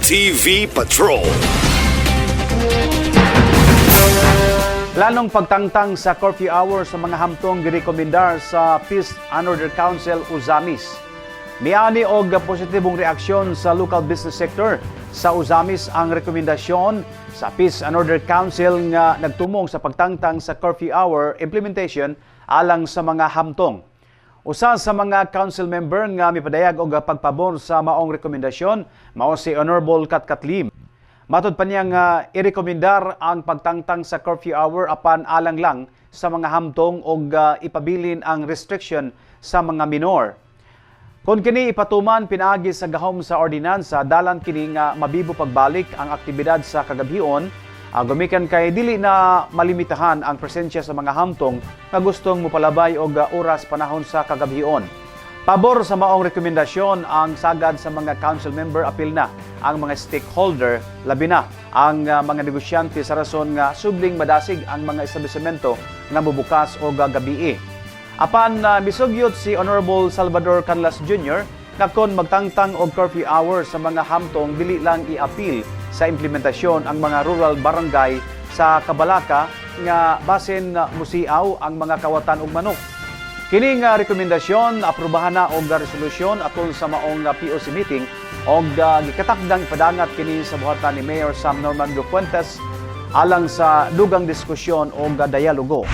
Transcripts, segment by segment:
TV Patrol. Planong pagtangtang sa curfew hour sa mga hamtong girekomendar sa Peace and Order Council Uzamis. Miani og positibong reaksyon sa local business sector sa Uzamis ang rekomendasyon sa Peace and Order Council nga nagtumong sa pagtangtang sa curfew hour implementation alang sa mga hamtong. Usa sa mga council member nga mipadayag og pagpabor sa maong rekomendasyon mao si Honorable Katkat Lim. Matod pa niya nga irekomendar ang pagtangtang sa curfew hour apan alang lang sa mga hamtong og ipabilin ang restriction sa mga minor. Kung kini ipatuman pinaagi sa gahom sa ordinansa, dalan kini nga mabibo pagbalik ang aktibidad sa kagabion, gumikan kay dili na malimitahan ang presensya sa mga hamtong nga gustong mopalabay og oras panahon sa kagabion. Pabor sa maong rekomendasyon ang sagad sa mga council member, apil na ang mga stakeholder, labi na ang mga negosyante sa rason nga subling madasig ang mga establishmento nga mubukas o gabi. Apan misugyot si Honorable Salvador Canlas Jr. na kon magtangtang og curfew hour sa mga hamtong dili lang i-appeal sa implementasyon ang mga rural barangay sa Cabalaka nga basin musiaw ang mga kawatan og manok. Kini nga rekomendasyon aprubahan na og resolusyon atol sa maong POC meeting og gikatakdang ipadangat kini sa buhatan ni Mayor Sam Normando Fuentes alang sa dugang diskusyon o dialogo.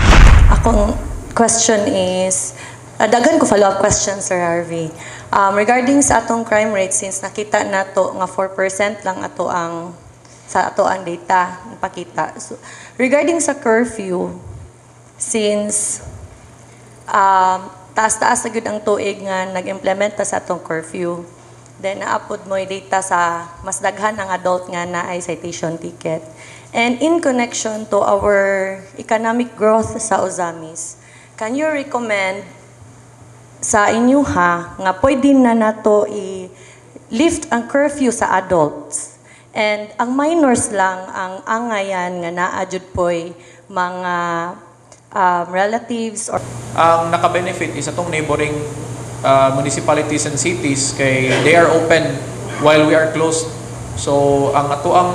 Akong question is, daghan ko follow-up question, Sir Harvey. Regarding sa atong crime rate, since nakita nato nga 4% lang ato ang sa ato ang data ipakita. So, regarding sa curfew, since taas-taas na gyud ang tuig nga nag-implementa sa atong curfew, then naapod mo yung data sa mas daghan ang adult nga na ay citation ticket. And in connection to our economic growth sa Uzamis, can you recommend sa inyo nga pwede na nato i-lift ang curfew sa adults and ang minors lang ang angayan nga naadjud po'y mga relatives or ang naka-benefit is atong neighboring municipalities and cities kay they are open while we are closed. So ang ato ang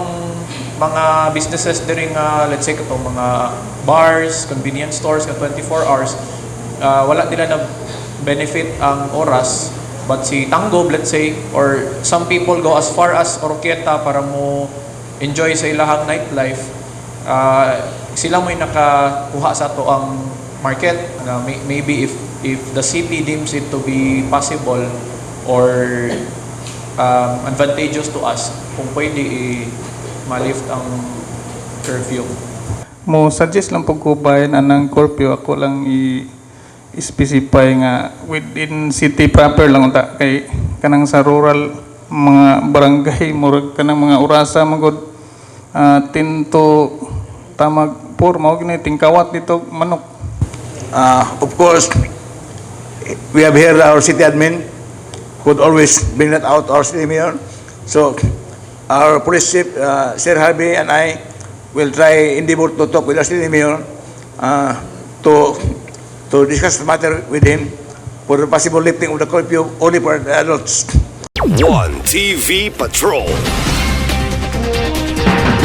mga businesses during let's say katong mga bars, convenience stores ka 24 hours wala nila na benefit ang oras, but si Tangob, let's say, or some people go as far as Oroquieta para mo enjoy sa ilahang nightlife. Sila mo'y nakakuha sa to ang market. Maybe if the city deems it to be possible or advantageous to us, kung pwede ma-lift ang curfew. Mo suggest lang pagkubayan anang curfew, ako lang i-specify nga within city proper lang unta kay kanang sa rural mga barangay murag kanang mga orasa magod 10 to tamag 4 mao gini tingkawat dito manok. Of course, we have here our city admin could always bring that out, our city mayor. So our police chief, Sir Harvey, and I will try endeavor to talk with our city mayor to discuss the matter with him for the possible lifting of the curfew only for the adults. One TV Patrol.